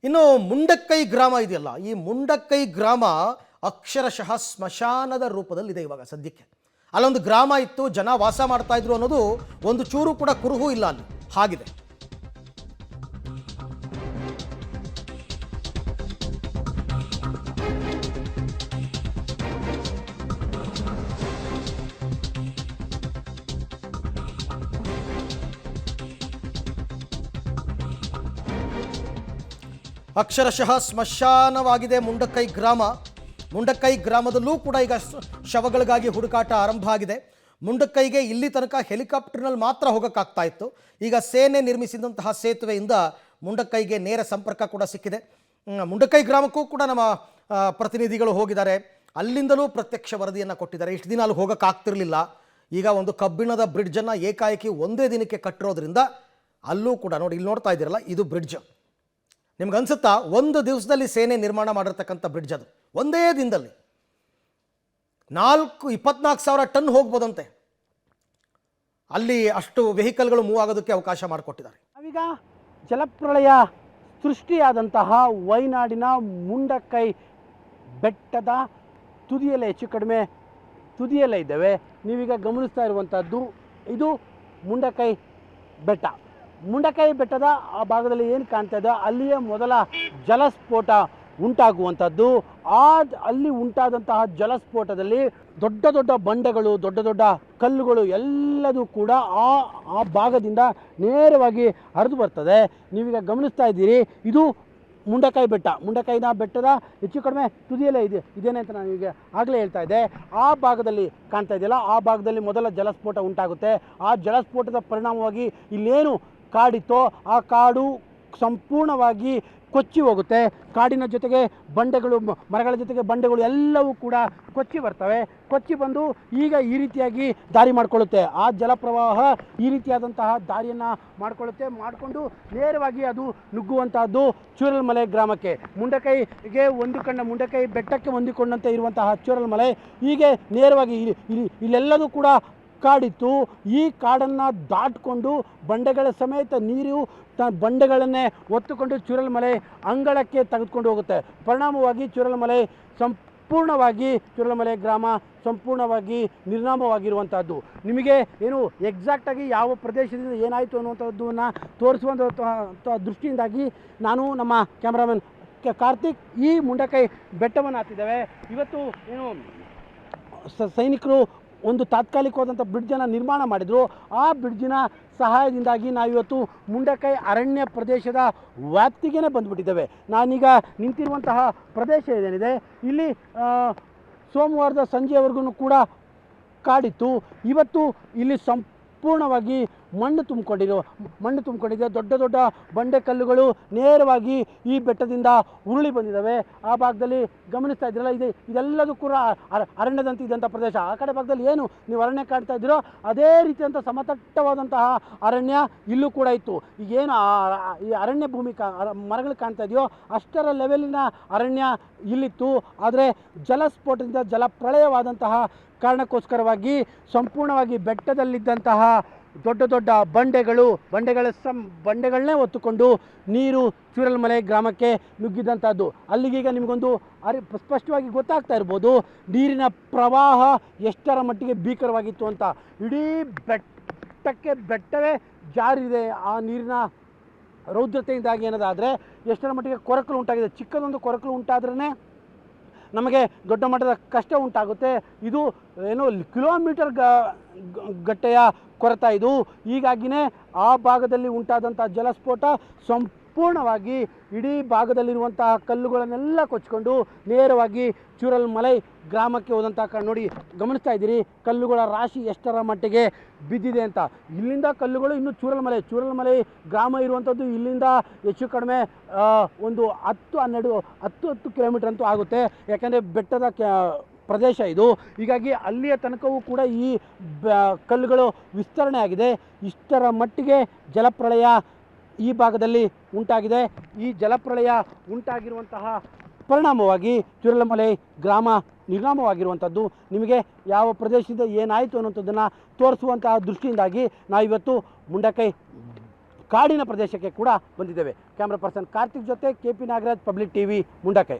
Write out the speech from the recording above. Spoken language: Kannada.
ಇನ್ನು ಮುಂಡಕ್ಕೈ ಗ್ರಾಮ ಇದೆಯಲ್ಲ, ಈ ಮುಂಡಕ್ಕೈ ಗ್ರಾಮ ಅಕ್ಷರಶಃ ಸ್ಮಶಾನದ ರೂಪದಲ್ಲಿದೆ ಇವಾಗ ಸದ್ಯಕ್ಕೆ. ಅಲ್ಲೊಂದು ಗ್ರಾಮ ಇತ್ತು, ಜನ ವಾಸ ಮಾಡ್ತಾ ಇದ್ರು ಅನ್ನೋದು ಒಂದು ಚೂರು ಕೂಡ ಕುರುಹು ಇಲ್ಲ ಅಲ್ಲಿ, ಹಾಗಿದೆ. ಅಕ್ಷರಶಃ ಸ್ಮಶಾನವಾಗಿದೆ ಮುಂಡಕ್ಕೈ ಗ್ರಾಮ. ಮುಂಡಕ್ಕೈ ಗ್ರಾಮದಲ್ಲೂ ಕೂಡ ಈಗ ಶವಗಳಿಗಾಗಿ ಹುಡುಕಾಟ ಆರಂಭ ಆಗಿದೆ. ಮುಂಡಕ್ಕೈಗೆ ಇಲ್ಲಿ ತನಕ ಹೆಲಿಕಾಪ್ಟರ್ನಲ್ಲಿ ಮಾತ್ರ ಹೋಗೋಕ್ಕಾಗ್ತಾ ಇತ್ತು. ಈಗ ಸೇನೆ ನಿರ್ಮಿಸಿದಂತಹ ಸೇತುವೆಯಿಂದ ಮುಂಡಕ್ಕೈಗೆ ನೇರ ಸಂಪರ್ಕ ಕೂಡ ಸಿಕ್ಕಿದೆ. ಮುಂಡಕ್ಕೈ ಗ್ರಾಮಕ್ಕೂ ಕೂಡ ನಮ್ಮ ಪ್ರತಿನಿಧಿಗಳು ಹೋಗಿದ್ದಾರೆ, ಅಲ್ಲಿಂದಲೂ ಪ್ರತ್ಯಕ್ಷ ವರದಿಯನ್ನು ಕೊಟ್ಟಿದ್ದಾರೆ. ಇಷ್ಟು ದಿನ ಅಲ್ಲಿ ಹೋಗೋಕ್ಕಾಗ್ತಿರ್ಲಿಲ್ಲ. ಈಗ ಒಂದು ಕಬ್ಬಿಣದ ಬ್ರಿಡ್ಜನ್ನು ಏಕಾಏಕಿ ಒಂದೇ ದಿನಕ್ಕೆ ಕಟ್ಟಿರೋದ್ರಿಂದ ಅಲ್ಲೂ ಕೂಡ ನೋಡಿ, ಇಲ್ಲಿ ನೋಡ್ತಾ ಇದ್ದೀರಲ್ಲ, ಇದು ಬ್ರಿಡ್ಜ್. ನಿಮ್ಗೆ ಅನ್ಸುತ್ತಾ ಒಂದು ದಿವಸದಲ್ಲಿ ಸೇನೆ ನಿರ್ಮಾಣ ಮಾಡಿರ್ತಕ್ಕಂಥ ಬ್ರಿಡ್ಜ್ ಅದು, ಒಂದೇ ದಿನದಲ್ಲಿ 24,000 ಟನ್ ಹೋಗ್ಬೋದಂತೆ. ಅಲ್ಲಿ ಅಷ್ಟು ವೆಹಿಕಲ್ಗಳು ಮೂವ್ ಆಗೋದಕ್ಕೆ ಅವಕಾಶ ಮಾಡಿಕೊಟ್ಟಿದ್ದಾರೆ. ನಾವೀಗ ಜಲಪ್ರಳಯ ಸೃಷ್ಟಿಯಾದಂತಹ ವಯನಾಡಿನ ಮುಂಡಕ್ಕೈ ಬೆಟ್ಟದ ತುದಿಯಲ್ಲೇ, ಹೆಚ್ಚು ಕಡಿಮೆ ತುದಿಯಲ್ಲೇ ಇದ್ದೇವೆ. ನೀವೀಗ ಗಮನಿಸ್ತಾ ಇರುವಂಥದ್ದು ಇದು ಮುಂಡಕ್ಕೈ ಬೆಟ್ಟ. ಮುಂಡಕ್ಕೈ ಬೆಟ್ಟದ ಆ ಭಾಗದಲ್ಲಿ ಏನು ಕಾಣ್ತಾ ಇದೆ, ಅಲ್ಲಿಯೇ ಮೊದಲ ಜಲಸ್ಫೋಟ ಉಂಟಾಗುವಂಥದ್ದು. ಅಲ್ಲಿ ಉಂಟಾದಂತಹ ಜಲಸ್ಫೋಟದಲ್ಲಿ ದೊಡ್ಡ ದೊಡ್ಡ ಬಂಡೆಗಳು, ದೊಡ್ಡ ದೊಡ್ಡ ಕಲ್ಲುಗಳು ಎಲ್ಲದೂ ಕೂಡ ಆ ಭಾಗದಿಂದ ನೇರವಾಗಿ ಹರಿದು ಬರ್ತದೆ. ನೀವೀಗ ಗಮನಿಸ್ತಾ ಇದ್ದೀರಿ, ಇದು ಮುಂಡಕ್ಕೈ ಬೆಟ್ಟ. ಮುಂಡಕ್ಕೈನ ಬೆಟ್ಟದ ಹೆಚ್ಚು ಕಡಿಮೆ ತುದಿಯಲ್ಲೇ ಇದೇನೆ ಅಂತ ನಾನು ಈಗ ಆಗಲೇ ಹೇಳ್ತಾ ಇದ್ದೆ. ಆ ಭಾಗದಲ್ಲಿ ಕಾಣ್ತಾ ಇದೆಯಲ್ಲ, ಆ ಭಾಗದಲ್ಲಿ ಮೊದಲ ಜಲಸ್ಫೋಟ ಉಂಟಾಗುತ್ತೆ. ಆ ಜಲಸ್ಫೋಟದ ಪರಿಣಾಮವಾಗಿ ಇಲ್ಲೇನು ಕಾಡಿತ್ತೋ ಆ ಕಾಡು ಸಂಪೂರ್ಣವಾಗಿ ಕೊಚ್ಚಿ ಹೋಗುತ್ತೆ. ಕಾಡಿನ ಜೊತೆಗೆ ಬಂಡೆಗಳು, ಮರಗಳ ಜೊತೆಗೆ ಬಂಡೆಗಳು ಎಲ್ಲವೂ ಕೂಡ ಕೊಚ್ಚಿ ಬರ್ತವೆ. ಕೊಚ್ಚಿ ಬಂದು ಈಗ ಈ ರೀತಿಯಾಗಿ ದಾರಿ ಮಾಡಿಕೊಳ್ಳುತ್ತೆ. ಆ ಜಲಪ್ರವಾಹ ಈ ರೀತಿಯಾದಂತಹ ದಾರಿಯನ್ನು ಮಾಡಿಕೊಂಡು ನೇರವಾಗಿ ಅದು ನುಗ್ಗುವಂತಹದ್ದು ಚೂರಲ್ಮಲೆ ಗ್ರಾಮಕ್ಕೆ. ಮುಂಡಕ್ಕೈಗೆ ಮುಂಡಕ್ಕೈ ಬೆಟ್ಟಕ್ಕೆ ಹೊಂದಿಕೊಂಡಂತೆ ಇರುವಂತಹ ಚೂರಲ್ಮಲೆ ಹೀಗೆ ನೇರವಾಗಿ ಇಲ್ಲೆಲ್ಲದೂ ಕೂಡ ಕಾಡಿತ್ತು. ಈ ಕಾಡನ್ನು ದಾಟಿಕೊಂಡು ಬಂಡೆಗಳ ಸಮೇತ ನೀರು ಬಂಡೆಗಳನ್ನೇ ಹೊತ್ತುಕೊಂಡು ಚೂರಲ್ಮಲೆ ಅಂಗಳಕ್ಕೆ ತೆಗೆದುಕೊಂಡು ಹೋಗುತ್ತೆ. ಪರಿಣಾಮವಾಗಿ ಚೂರಲ್ಮಲೆ ಗ್ರಾಮ ಸಂಪೂರ್ಣವಾಗಿ ನಿರ್ನಾಮವಾಗಿರುವಂಥದ್ದು. ನಿಮಗೆ ಏನು ಎಕ್ಸಾಕ್ಟಾಗಿ ಯಾವ ಪ್ರದೇಶದಿಂದ ಏನಾಯಿತು ಅನ್ನುವಂಥದ್ದನ್ನು ತೋರಿಸುವಂಥ ದೃಷ್ಟಿಯಿಂದಾಗಿ ನಾನು ನಮ್ಮ ಕ್ಯಾಮ್ರಾಮನ್ ಕಾರ್ತಿಕ್ ಈ ಮುಂಡಕ್ಕೈ ಬೆಟ್ಟವನ್ನು ಹತ್ತಿದ್ದೇವೆ. ಇವತ್ತು ಏನು ಸೈನಿಕರು ಒಂದು ತಾತ್ಕಾಲಿಕವಾದಂಥ ಬ್ರಿಡ್ಜನ್ನು ನಿರ್ಮಾಣ ಮಾಡಿದರು. ಆ ಬ್ರಿಡ್ಜಿನ ಸಹಾಯದಿಂದಾಗಿ ನಾವಿವತ್ತು ಮುಂಡಕ್ಕೈ ಅರಣ್ಯ ಪ್ರದೇಶದ ವ್ಯಾಪ್ತಿಗೇ ಬಂದುಬಿಟ್ಟಿದ್ದೇವೆ. ನಾನೀಗ ನಿಂತಿರುವಂತಹ ಪ್ರದೇಶ ಏನಿದೆ, ಇಲ್ಲಿ ಸೋಮವಾರದ ಸಂಜೆವರೆಗೂ ಕೂಡ ಕಾಡಿತ್ತು. ಇವತ್ತು ಇಲ್ಲಿ ಸಂಪೂರ್ಣವಾಗಿ ಮಣ್ಣು ತುಂಬಿಕೊಂಡಿದೆ. ದೊಡ್ಡ ದೊಡ್ಡ ಬಂಡೆ ಕಲ್ಲುಗಳು ನೇರವಾಗಿ ಈ ಬೆಟ್ಟದಿಂದ ಉರುಳಿ ಬಂದಿದ್ದಾವೆ. ಆ ಭಾಗದಲ್ಲಿ ಗಮನಿಸ್ತಾ ಇದ್ದೀರಲ್ಲ, ಇದೆಲ್ಲದೂ ಕೂಡ ಅರಣ್ಯದಂತೆ ಇದ್ದಂಥ ಪ್ರದೇಶ. ಆ ಕಡೆ ಭಾಗದಲ್ಲಿ ಏನು ನೀವು ಅರಣ್ಯ ಕಾಣ್ತಾ ಇದ್ದೀರೋ ಅದೇ ರೀತಿಯಂಥ ಸಮತಟ್ಟವಾದಂತಹ ಅರಣ್ಯ ಇಲ್ಲೂ ಕೂಡ ಇತ್ತು. ಈಗೇನು ಈ ಅರಣ್ಯ ಭೂಮಿ ಮರಗಳು ಕಾಣ್ತಾ ಇದೆಯೋ ಅಷ್ಟರ ಲೆವೆಲಿನ ಅರಣ್ಯ ಇಲ್ಲಿತ್ತು. ಆದರೆ ಜಲಸ್ಫೋಟದಿಂದ ಜಲಪ್ರಳಯವಾದಂತಹ ಕಾರಣಕ್ಕೋಸ್ಕರವಾಗಿ ಸಂಪೂರ್ಣವಾಗಿ ಬೆಟ್ಟದಲ್ಲಿದ್ದಂತಹ ದೊಡ್ಡ ದೊಡ್ಡ ಬಂಡೆಗಳನ್ನೇ ಹೊತ್ತುಕೊಂಡು ನೀರು ಚೂರಲ್ಮಲೆ ಗ್ರಾಮಕ್ಕೆ ನುಗ್ಗಿದಂಥದ್ದು. ಅಲ್ಲಿಗೀಗ ನಿಮಗೊಂದು ಸ್ಪಷ್ಟವಾಗಿ ಗೊತ್ತಾಗ್ತಾ ಇರ್ಬೋದು ನೀರಿನ ಪ್ರವಾಹ ಎಷ್ಟರ ಮಟ್ಟಿಗೆ ಭೀಕರವಾಗಿತ್ತು ಅಂತ. ಇಡೀ ಬೆಟ್ಟವೇ ಜಾರಿದೆ ಆ ನೀರಿನ ರೌದ್ರತೆಯಿಂದಾಗಿ. ಏನದಾದರೆ ಎಷ್ಟರ ಮಟ್ಟಿಗೆ ಕೊರಕಲು ಉಂಟಾಗಿದೆ. ಚಿಕ್ಕದೊಂದು ಕೊರಕಲು ಉಂಟಾದ್ರೇ ನಮಗೆ ದೊಡ್ಡ ಮಟ್ಟದ ಕಷ್ಟ ಉಂಟಾಗುತ್ತೆ. ಇದು ಏನು ಕಿಲೋಮೀಟರ್ ಗಟ್ಟೆಯ ಕೊರತ ಇದು. ಹೀಗಾಗಿಯೇ ಆ ಭಾಗದಲ್ಲಿ ಉಂಟಾದಂಥ ಜಲಸ್ಫೋಟ ಸಂಪೂರ್ಣವಾಗಿ ಇಡೀ ಭಾಗದಲ್ಲಿರುವಂತಹ ಕಲ್ಲುಗಳನ್ನೆಲ್ಲ ಕೊಚ್ಚಿಕೊಂಡು ನೇರವಾಗಿ ಚೂರಲ್ಮಲೆ ಗ್ರಾಮಕ್ಕೆ ಹೋದಂಥ ನೋಡಿ, ಗಮನಿಸ್ತಾ ಇದ್ದೀರಿ ಕಲ್ಲುಗಳ ರಾಶಿ ಎಷ್ಟರ ಮಟ್ಟಿಗೆ ಬಿದ್ದಿದೆ ಅಂತ. ಇಲ್ಲಿಂದ ಕಲ್ಲುಗಳು ಇನ್ನು ಚೂರಲ್ಮಲೆ ಗ್ರಾಮ ಇರುವಂಥದ್ದು ಇಲ್ಲಿಂದ ಹೆಚ್ಚು ಕಡಿಮೆ ಒಂದು 10 ಕಿಲೋಮೀಟರ್ ಅಂತೂ ಆಗುತ್ತೆ. ಯಾಕಂದರೆ ಬೆಟ್ಟದ ಪ್ರದೇಶ ಇದು. ಹೀಗಾಗಿ ಅಲ್ಲಿಯ ತನಕವೂ ಕೂಡ ಈ ಕಲ್ಲುಗಳು ವಿಸ್ತರಣೆ ಆಗಿದೆ. ಇಷ್ಟರ ಮಟ್ಟಿಗೆ ಜಲಪ್ರಳಯ ಈ ಭಾಗದಲ್ಲಿ ಉಂಟಾಗಿದೆ. ಈ ಜಲಪ್ರಳಯ ಉಂಟಾಗಿರುವಂತಹ ಪರಿಣಾಮವಾಗಿ ಚೂರಲ್ಮಲೆ ಗ್ರಾಮ ನಿರ್ನಾಮವಾಗಿರುವಂಥದ್ದು. ನಿಮಗೆ ಯಾವ ಪ್ರದೇಶದಿಂದ ಏನಾಯಿತು ಅನ್ನೋಂಥದ್ದನ್ನು ತೋರಿಸುವಂತಹ ದೃಷ್ಟಿಯಿಂದಾಗಿ ನಾವಿವತ್ತು ಮುಂಡಕ್ಕೈ ಕಾಡಿನ ಪ್ರದೇಶಕ್ಕೆ ಕೂಡ ಬಂದಿದ್ದೇವೆ. ಕ್ಯಾಮ್ರಾ ಪರ್ಸನ್ ಕಾರ್ತಿಕ್ ಜೊತೆ KP Nagaraj, public TV, Mundakkai.